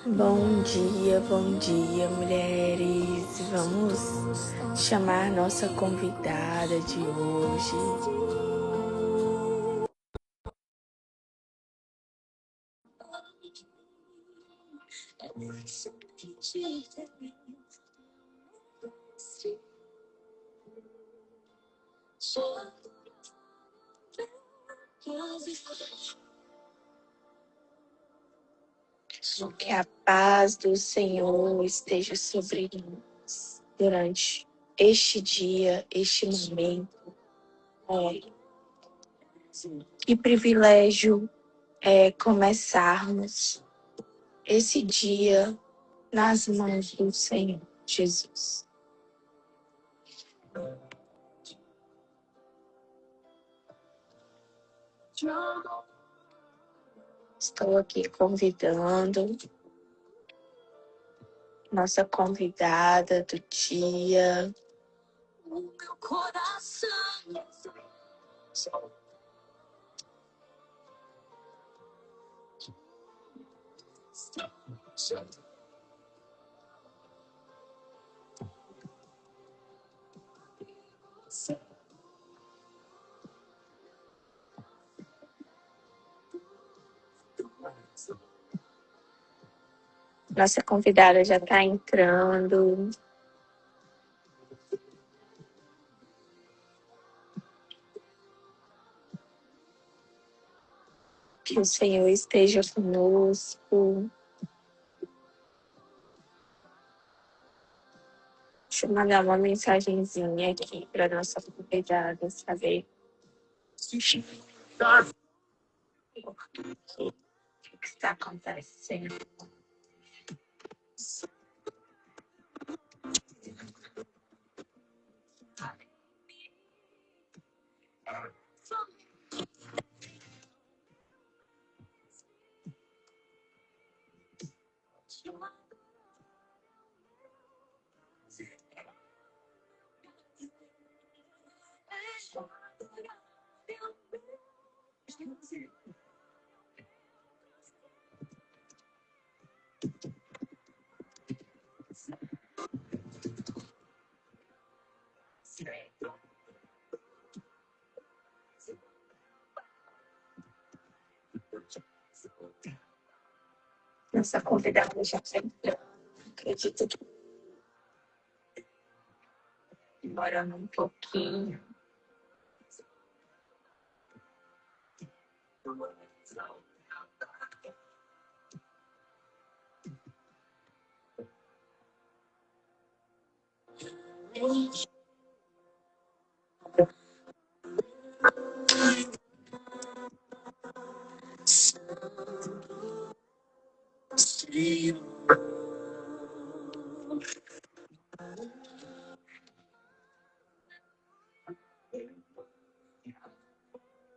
Bom dia, mulheres. Vamos chamar nossa convidada de hoje. Que a paz do Senhor esteja sobre nós durante este dia, este momento. Que privilégio é começarmos esse dia nas mãos do Senhor Jesus. Estou aqui convidando nossa convidada do dia. Nossa convidada já está entrando. Que o Senhor esteja conosco. Deixa eu mandar uma mensagenzinha aqui para nossa convidada saber o que está acontecendo. Nossa convidada já está entrando. Acredito que demorando um pouquinho.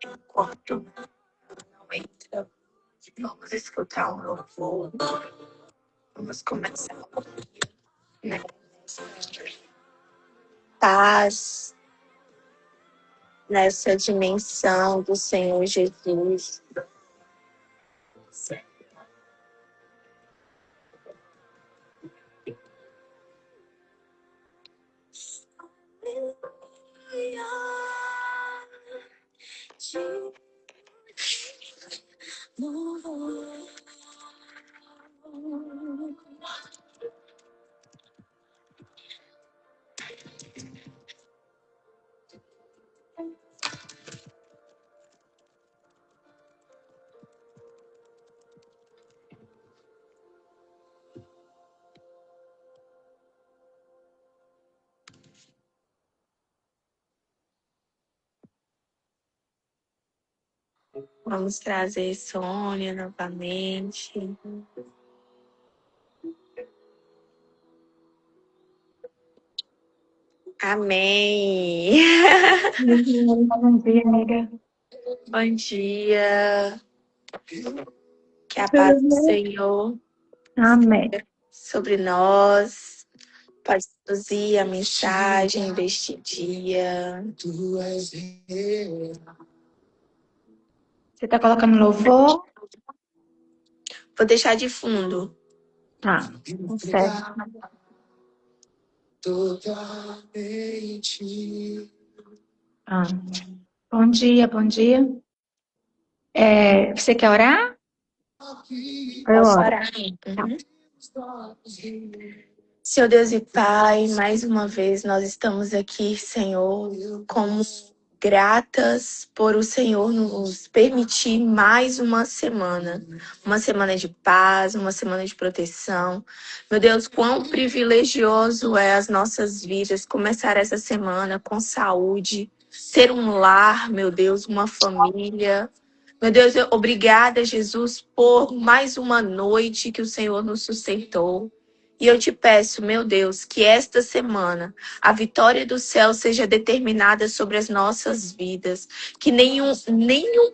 Enquanto não entra, vamos escutar um louvor. Vamos começar o dia, né? Paz nessa dimensão do Senhor Jesus. Vamos trazer Sônia novamente. Amém. Bom dia, amiga. Bom dia. Que a paz do Senhor Amém. sobre nós. Pode traduzir a mensagem deste dia. Você tá colocando louvor? Vou deixar de fundo. Tá, certo. Ah. Bom dia, bom dia. Você quer orar? Eu Posso oro. orar? Tá. Uhum. Senhor Deus e Pai, mais uma vez nós estamos aqui, Senhor, como gratas por o Senhor nos permitir mais uma semana de paz, uma semana de proteção. Meu Deus, quão privilegioso é as nossas vidas começar essa semana com saúde, ter um lar, meu Deus, uma família. Meu Deus, obrigada, Jesus, por mais uma noite que o Senhor nos sustentou. E eu te peço, meu Deus, que esta semana a vitória do céu seja determinada sobre as nossas vidas, que nenhum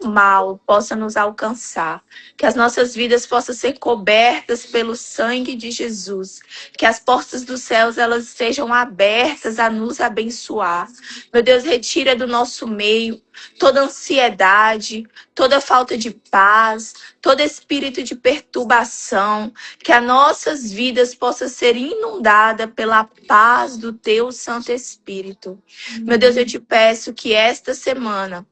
mal possa nos alcançar, que as nossas vidas possam ser cobertas pelo sangue de Jesus, que as portas dos céus elas estejam abertas a nos abençoar. Meu Deus, retira do nosso meio toda ansiedade, toda falta de paz, todo espírito de perturbação, que as nossas vidas possam ser inundadas pela paz do teu Santo Espírito. Meu Deus, eu te peço que esta semana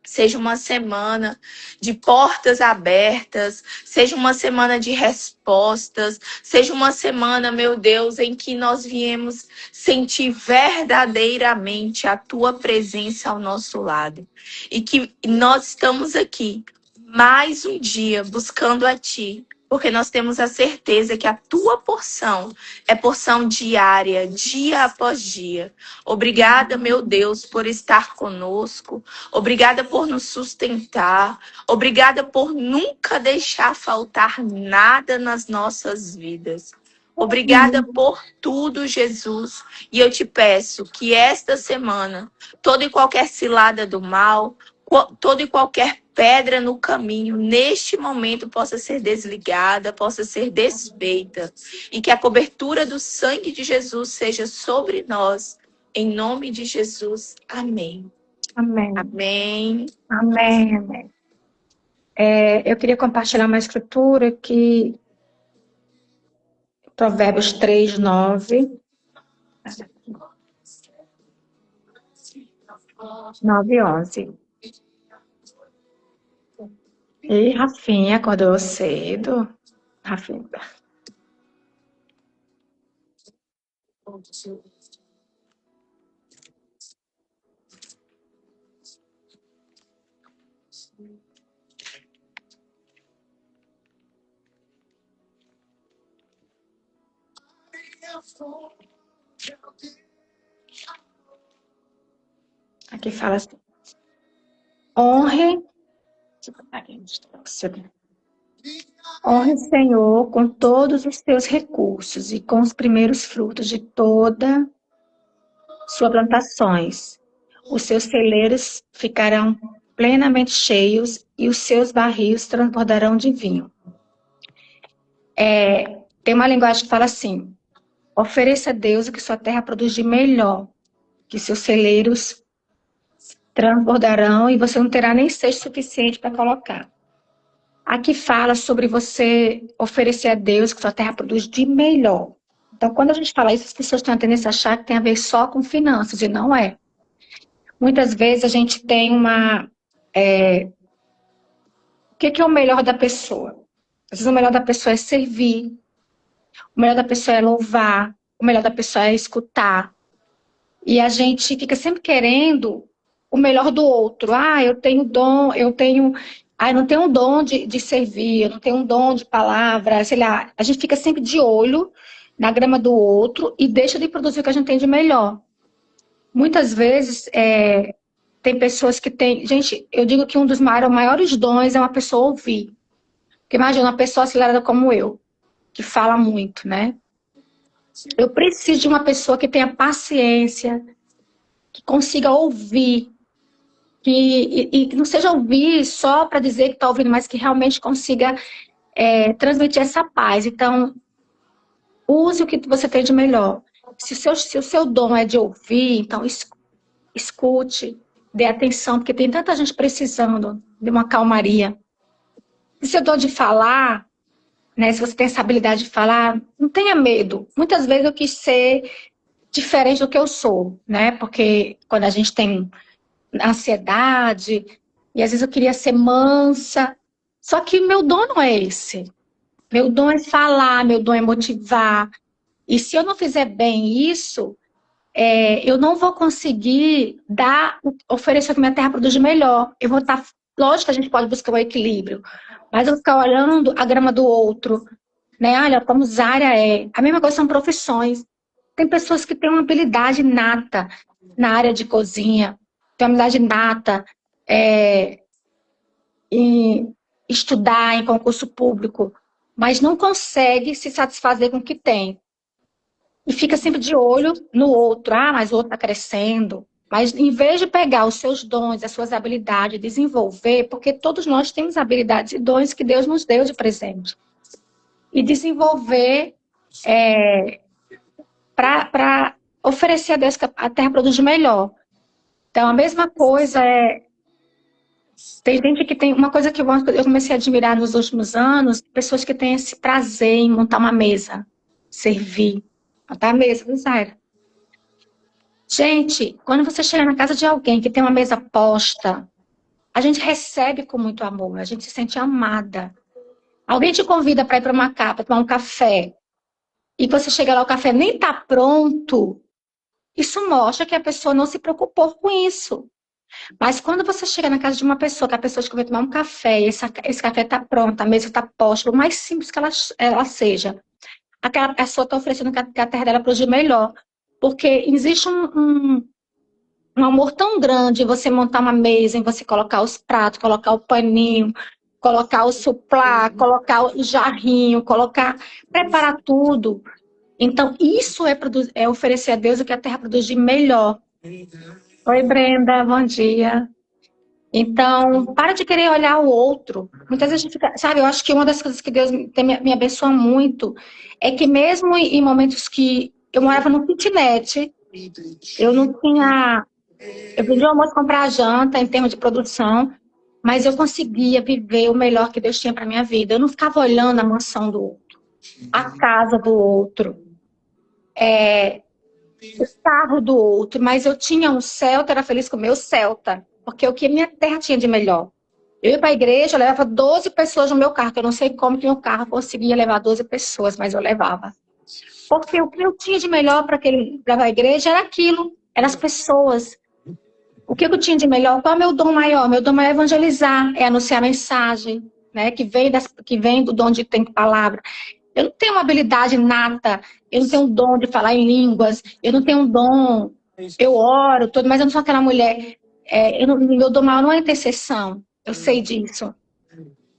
seja uma semana de portas abertas, seja uma semana de respostas, seja uma semana, meu Deus, em que nós viemos sentir verdadeiramente a tua presença ao nosso lado. E que nós estamos aqui mais um dia buscando a ti. Porque nós temos a certeza que a tua porção é porção diária, dia após dia. Obrigada, meu Deus, por estar conosco. Obrigada por nos sustentar. Obrigada por nunca deixar faltar nada nas nossas vidas. Obrigada por tudo, Jesus. E eu te peço que esta semana, toda e qualquer cilada do mal, toda e qualquer pedra no caminho, neste momento, possa ser desligada, possa ser desfeita. E que a cobertura do sangue de Jesus seja sobre nós. Em nome de Jesus. Amém. Amém. Amém. Amém, amém. Eu queria compartilhar uma escritura que Provérbios 3, 9. 9 e 11. E Rafinha acordou cedo. Rafinha. Aqui fala assim: honre. Honre o Senhor com todos os seus recursos e com os primeiros frutos de toda suas plantações. Os seus celeiros ficarão plenamente cheios e os seus barris transbordarão de vinho. Tem uma linguagem que fala assim: ofereça a Deus o que sua terra produz de melhor, que seus celeiros transbordarão e você não terá nem sede suficiente para colocar. Aqui fala sobre você oferecer a Deus o que sua terra produz de melhor. Então, quando a gente fala isso, as pessoas têm a tendência a achar que tem a ver só com finanças, e não é. Muitas vezes a gente tem uma... O que é o melhor da pessoa? Às vezes o melhor da pessoa é servir, o melhor da pessoa é louvar, o melhor da pessoa é escutar. E a gente fica sempre querendo o melhor do outro. Ah, eu tenho dom, eu não tenho um dom de servir, eu não tenho um dom de palavra, sei lá. A gente fica sempre de olho na grama do outro e deixa de produzir o que a gente tem de melhor. Muitas vezes, tem pessoas que têm... Gente, eu digo que um dos maiores dons é uma pessoa ouvir. Porque imagina uma pessoa acelerada como eu, que fala muito, né? Eu preciso de uma pessoa que tenha paciência, que consiga ouvir, que não seja ouvir só para dizer que está ouvindo, mas que realmente consiga transmitir essa paz. Então, use o que você tem de melhor. Se o seu dom é de ouvir, então escute, dê atenção, porque tem tanta gente precisando de uma calmaria. Se o seu dom de falar, né? Se você tem essa habilidade de falar, não tenha medo. Muitas vezes eu quis ser diferente do que eu sou, né? Porque quando a gente tem ansiedade, e às vezes eu queria ser mansa, só que meu dom não é esse. Meu dom é falar, meu dom é motivar. E se eu não fizer bem isso, eu não vou conseguir oferecer o que minha terra produz de melhor. Eu vou estar. Lógico que a gente pode buscar o equilíbrio, mas eu vou ficar olhando a grama do outro, né? Olha, como Zária é. A mesma coisa são profissões. Tem pessoas que têm uma habilidade nata na área de cozinha, têm uma habilidade nata em estudar em concurso público, mas não consegue se satisfazer com o que tem. E fica sempre de olho no outro. Ah, mas o outro está crescendo. Mas em vez de pegar os seus dons, as suas habilidades, desenvolver, porque todos nós temos habilidades e dons que Deus nos deu de presente. E desenvolver para oferecer a Deus que a terra produz melhor. Então, a mesma coisa tem gente que tem. Uma coisa que eu comecei a admirar nos últimos anos, pessoas que têm esse prazer em montar uma mesa, servir. Montar a mesa, não sério. Gente, quando você chega na casa de alguém que tem uma mesa posta, a gente recebe com muito amor, a gente se sente amada. Alguém te convida para ir para uma casa, para tomar um café, e você chega lá, o café nem está pronto. Isso mostra que a pessoa não se preocupou com isso. Mas quando você chega na casa de uma pessoa, que a pessoa vai tomar um café, e esse café está pronto, a mesa está posta, o mais simples que ela seja, aquela pessoa está oferecendo que a terra dela produz melhor. Porque existe um amor tão grande em você montar uma mesa, em você colocar os pratos, colocar o paninho, colocar o suplá, colocar o jarrinho, preparar tudo. Então, isso é oferecer a Deus o que a terra produz de melhor. Oi, Brenda, bom dia. Então, para de querer olhar o outro. Muitas vezes a gente fica, sabe, eu acho que uma das coisas que Deus me abençoa muito é que mesmo em momentos que eu morava no kitnet, eu não tinha. Eu vendia o almoço comprar a janta em termos de produção, mas eu conseguia viver o melhor que Deus tinha para minha vida. Eu não ficava olhando a mansão do outro, a casa do outro, o carro do outro, mas eu tinha um Celta, era feliz com o meu Celta, porque o que minha terra tinha de melhor. Eu ia para a igreja, eu levava 12 pessoas no meu carro, que eu não sei como que meu carro conseguia levar 12 pessoas, mas eu levava. Porque o que eu tinha de melhor para levar a igreja era aquilo, eram as pessoas. O que eu tinha de melhor? Qual é o meu dom maior? Meu dom maior é evangelizar, é anunciar a mensagem, né? Que vem do dom de ter palavra. Eu não tenho uma habilidade nata, eu não tenho um dom de falar em línguas, eu não tenho um dom, eu oro, tudo, mas eu não sou aquela mulher. Meu dom maior não é intercessão, eu sei disso.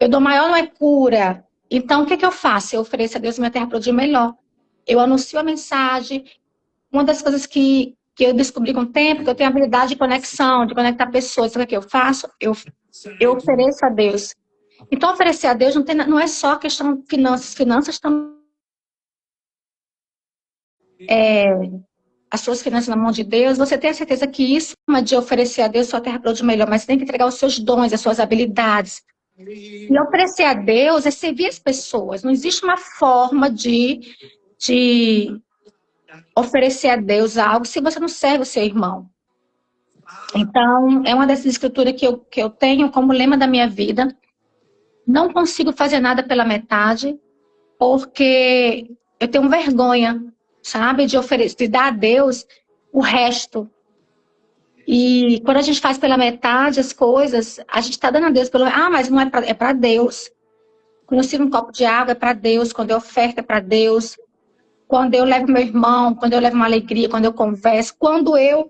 Meu dom maior não é cura. Então, o que eu faço? Eu ofereço a Deus minha terra para o dia melhor. Eu anuncio a mensagem. Uma das coisas que eu descobri com o tempo, que eu tenho habilidade de conexão, de conectar pessoas. Sabe o que eu faço? Eu ofereço a Deus. Então, oferecer a Deus não é só questão de finanças. Finanças também. As suas finanças na mão de Deus, você tem a certeza que isso é de oferecer a Deus sua terra produz melhor, mas você tem que entregar os seus dons, as suas habilidades. E oferecer a Deus é servir as pessoas. Não existe uma forma de oferecer a Deus algo se você não serve o seu irmão. Então, é uma dessas escrituras que eu tenho como lema da minha vida. Não consigo fazer nada pela metade, porque eu tenho vergonha, sabe, de dar a Deus o resto. E quando a gente faz pela metade as coisas, a gente está dando a Deus pelo. Ah, mas não é para Deus. Quando eu sirvo um copo de água é para Deus, quando eu oferto é para Deus, quando eu levo meu irmão, quando eu levo uma alegria, quando eu converso, quando eu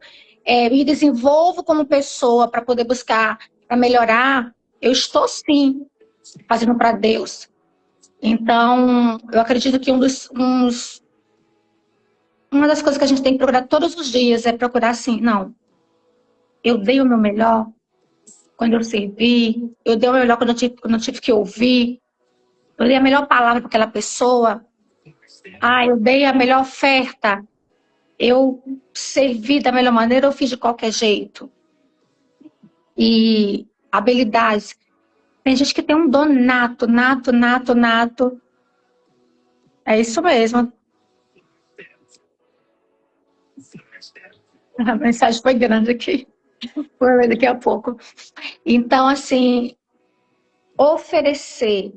me desenvolvo como pessoa para poder buscar, para melhorar, eu estou sim fazendo para Deus. Então, eu acredito que uma das coisas que a gente tem que procurar todos os dias é procurar assim, não, eu dei o meu melhor quando eu servi, eu dei o meu melhor quando eu tive que ouvir, eu dei a melhor palavra para aquela pessoa, eu dei a melhor oferta, eu servi da melhor maneira, eu fiz de qualquer jeito. E habilidades. Tem gente que tem um dom nato, É isso mesmo. A mensagem foi grande aqui. Vou ver daqui a pouco. Então, assim, oferecer,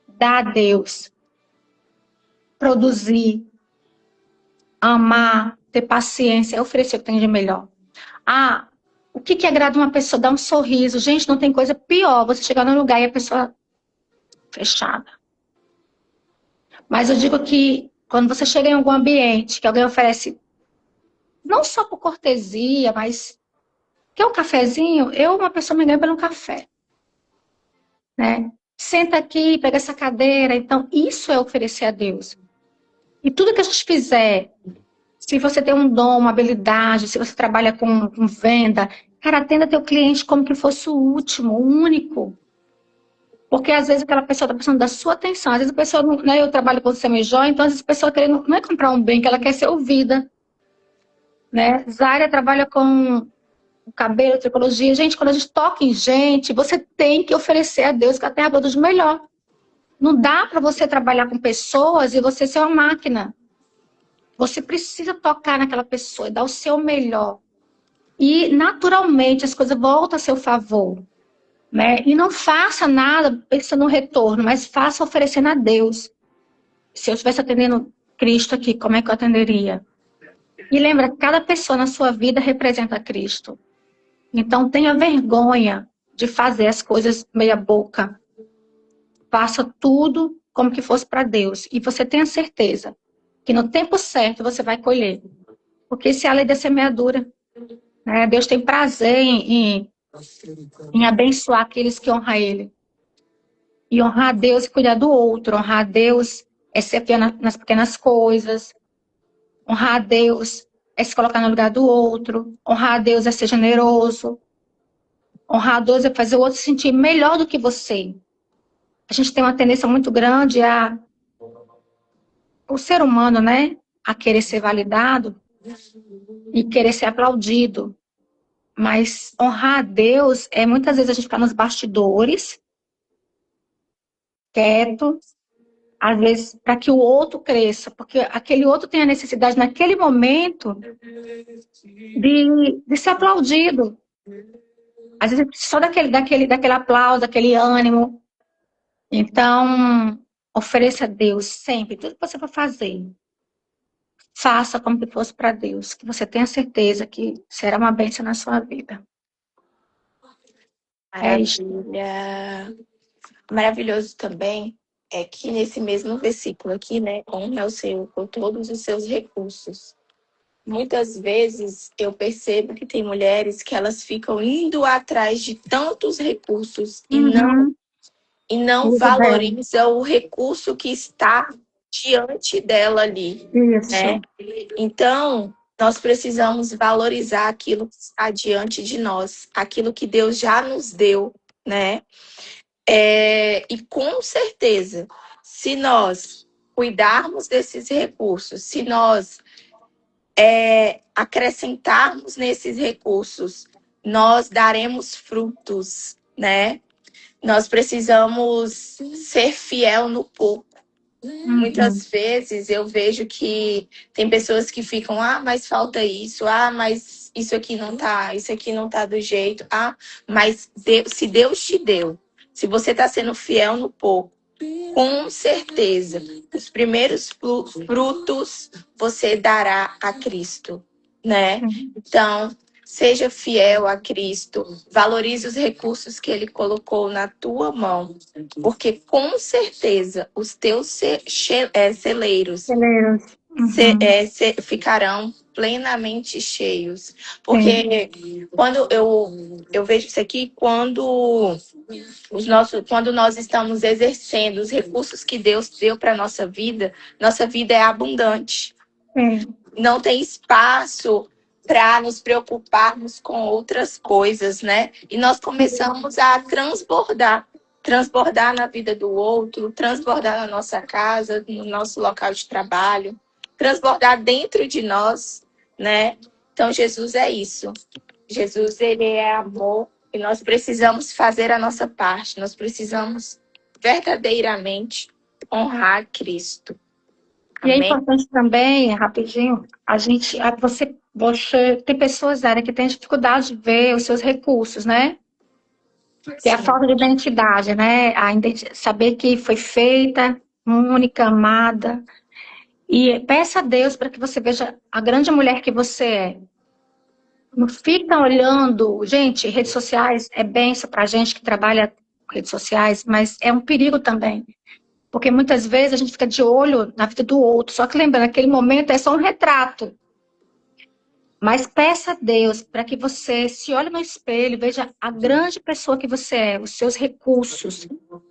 dar a Deus, produzir, amar, ter paciência, é oferecer o que tem de melhor. Ah, o que agrada uma pessoa? Dar um sorriso. Gente, não tem coisa pior você chegar num lugar e a pessoa fechada. Mas eu digo que quando você chega em algum ambiente que alguém oferece, não só por cortesia, mas quer um cafezinho? Uma pessoa me ganha pelo um café, né? Senta aqui, pega essa cadeira. Então, isso é oferecer a Deus. E tudo que a gente fizer, se você tem um dom, uma habilidade, se você trabalha com venda, cara, atenda teu cliente como que fosse o último, o único. Porque às vezes aquela pessoa está precisando da sua atenção. Às vezes a pessoa, não, né, eu trabalho com semi-joia, então às vezes a pessoa querendo, não é comprar um bem, que ela quer ser ouvida. Né? Zária trabalha com cabelo, tricologia. Gente, quando a gente toca em gente, você tem que oferecer a Deus que a terra produz melhor. Não dá para você trabalhar com pessoas e você ser uma máquina. Você precisa tocar naquela pessoa e dar o seu melhor. E, naturalmente, as coisas voltam a seu favor. Né? E não faça nada pensando no retorno, mas faça oferecendo a Deus. Se eu estivesse atendendo Cristo aqui, como é que eu atenderia? E lembra, cada pessoa na sua vida representa Cristo. Então, tenha vergonha de fazer as coisas meia boca. Faça tudo como que fosse para Deus. E você tenha certeza que no tempo certo você vai colher. Porque isso é a lei da semeadura. Né? Deus tem prazer em abençoar aqueles que honram Ele. E honrar a Deus e cuidar do outro. Honrar a Deus é ser fiel nas pequenas coisas. Honrar a Deus é se colocar no lugar do outro. Honrar a Deus é ser generoso. Honrar a Deus é fazer o outro se sentir melhor do que você. A gente tem uma tendência muito grande o ser humano, né? A querer ser validado e querer ser aplaudido. Mas honrar a Deus é muitas vezes a gente ficar nos bastidores, quieto, às vezes para que o outro cresça, porque aquele outro tem a necessidade naquele momento de ser aplaudido. Às vezes só daquele aplauso, daquele ânimo. Então, ofereça a Deus sempre, tudo que você for fazer. Faça como se fosse para Deus, que você tenha certeza que será uma bênção na sua vida. É isso. Maravilha. Maravilhoso também é que nesse mesmo versículo aqui, né, honre ao Senhor com todos os seus recursos. Muitas vezes eu percebo que tem mulheres que elas ficam indo atrás de tantos recursos e não Tudo bem. valorizam o recurso que está diante dela ali, Isso. né? Então, nós precisamos valorizar aquilo que está diante de nós, aquilo que Deus já nos deu, né? E com certeza, se nós cuidarmos desses recursos, se nós acrescentarmos nesses recursos, nós daremos frutos, né? Nós precisamos ser fiel no pouco. Muitas vezes eu vejo que tem pessoas que ficam, mas falta isso, mas isso aqui não tá do jeito, mas se Deus te deu, se você está sendo fiel no pouco, com certeza, os primeiros frutos você dará a Cristo, né? Então, seja fiel a Cristo, valorize os recursos que Ele colocou na tua mão, porque com certeza os teus celeiros ficarão plenamente cheios. Porque quando eu vejo isso aqui, quando nós estamos exercendo os recursos que Deus deu para nossa vida é abundante. Não tem espaço para nos preocuparmos com outras coisas, né? E nós começamos a transbordar na vida do outro, transbordar na nossa casa, no nosso local de trabalho, transbordar dentro de nós, né? Então, Jesus é isso. Jesus, ele é amor e nós precisamos fazer a nossa parte. Nós precisamos verdadeiramente honrar Cristo. E é Amém? importante também, rapidinho, você tem pessoas, Zara, que têm dificuldade de ver os seus recursos, né? Que é a Sim. falta de identidade, né? Saber que foi feita, única, amada. E peça a Deus para que você veja a grande mulher que você é. Não fica olhando. Gente, redes sociais é benção para a gente que trabalha com redes sociais, mas é um perigo também. Porque muitas vezes a gente fica de olho na vida do outro. Só que lembrando, aquele momento é só um retrato. Mas peça a Deus para que você se olhe no espelho, veja a grande pessoa que você é, os seus recursos,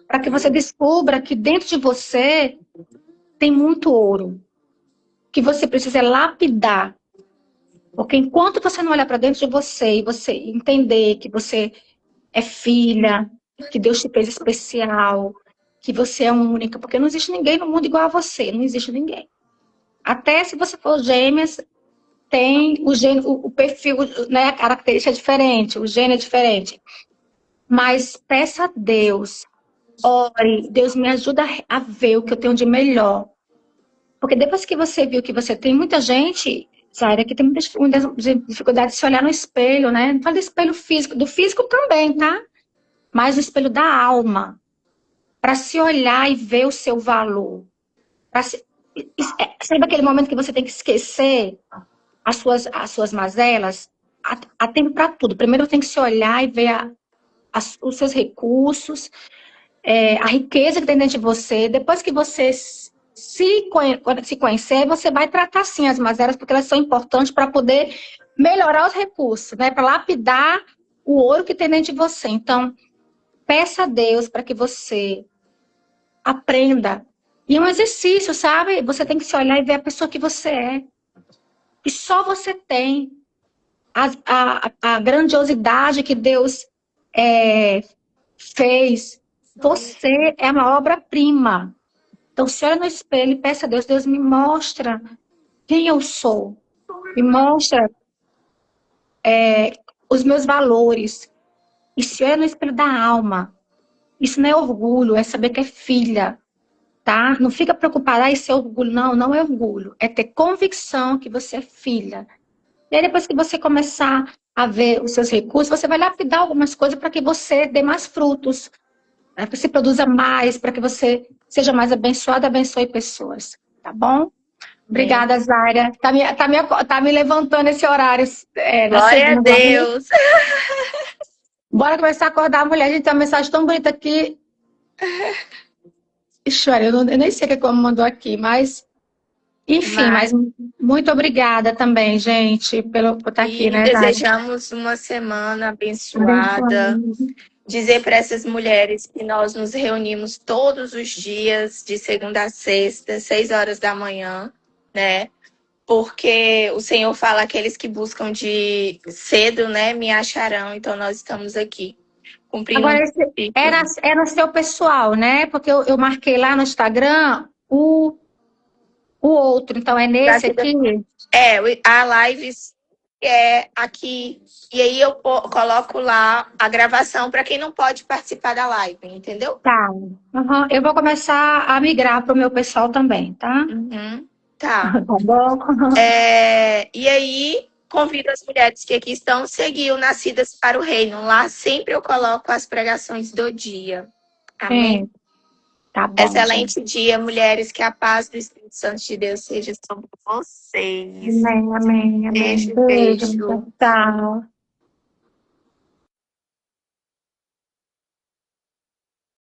para que você descubra que dentro de você tem muito ouro, que você precisa lapidar. Porque enquanto você não olhar para dentro de você e você entender que você é filha, que Deus te fez especial, que você é única, porque não existe ninguém no mundo igual a você, não existe ninguém. Até se você for gêmeas, tem o gene, o perfil, né, a característica é diferente, o gene é diferente. Mas peça a Deus, ore, Deus me ajuda a ver o que eu tenho de melhor. Porque depois que você viu que você tem muita gente, Zaira, que tem muita dificuldade de se olhar no espelho, né? Não fala do espelho físico, do físico também, tá? Mas o espelho da alma, para se olhar e ver o seu valor. Se... Sabe aquele momento que você tem que esquecer as suas mazelas? Há tempo para tudo. Primeiro tem que se olhar e ver os seus recursos, a riqueza que tem dentro de você. Depois que você se conhecer, você vai tratar sim as mazelas, porque elas são importantes para poder melhorar os recursos, né? Para lapidar o ouro que tem dentro de você. Então, peça a Deus para que você aprenda. E é um exercício, sabe? Você tem que se olhar e ver a pessoa que você é. E só você tem a grandiosidade que Deus fez. Você é uma obra-prima. Então, se olha no espelho e peça a Deus, Deus me mostra quem eu sou. Me mostra os meus valores. E se olha no espelho da alma. Isso não é orgulho, é saber que é filha. Tá? Não fica preocupada, isso é orgulho. Não, não é orgulho. É ter convicção que você é filha. E aí, depois que você começar a ver os seus recursos, você vai lapidar algumas coisas para que você dê mais frutos, para que você produza mais, para que você seja mais abençoada, abençoe pessoas. Tá bom? Amém. Obrigada, Zaira. Tá me levantando esse horário na Glória a segunda. Deus. Bora começar a acordar a mulher. A gente tem uma mensagem tão bonita aqui. Ixi, olha, eu nem sei o que como mandou aqui, mas enfim, Mas, mas muito obrigada também, gente, por estar aqui, e né, Zaira? desejamos uma semana abençoada. Abençoe. Dizer para essas mulheres que nós nos reunimos todos os dias, de segunda a sexta, 6 horas da manhã, né? Porque o Senhor fala aqueles que buscam de cedo, né, me acharão. Então nós estamos aqui cumprindo um Agora, era, princípio. era seu pessoal, né? Porque eu marquei lá no Instagram o outro, então é Da nesse vida- aqui? A live é aqui. E aí eu coloco lá a gravação para quem não pode participar da live, entendeu? Tá. Uhum. Eu vou começar a migrar para o meu pessoal também, tá? Uhum. Tá. Tá bom? E aí, convido as mulheres que aqui estão a seguir o Nascidas para o Reino. Lá sempre eu coloco as pregações do dia. Amém? Sim, tá bom, gente. Excelente dia, mulheres. Que a paz do Espírito Santo de Deus seja sobre vocês. Amém, amém, amém. Beijo, Beijo, beijo. tchau.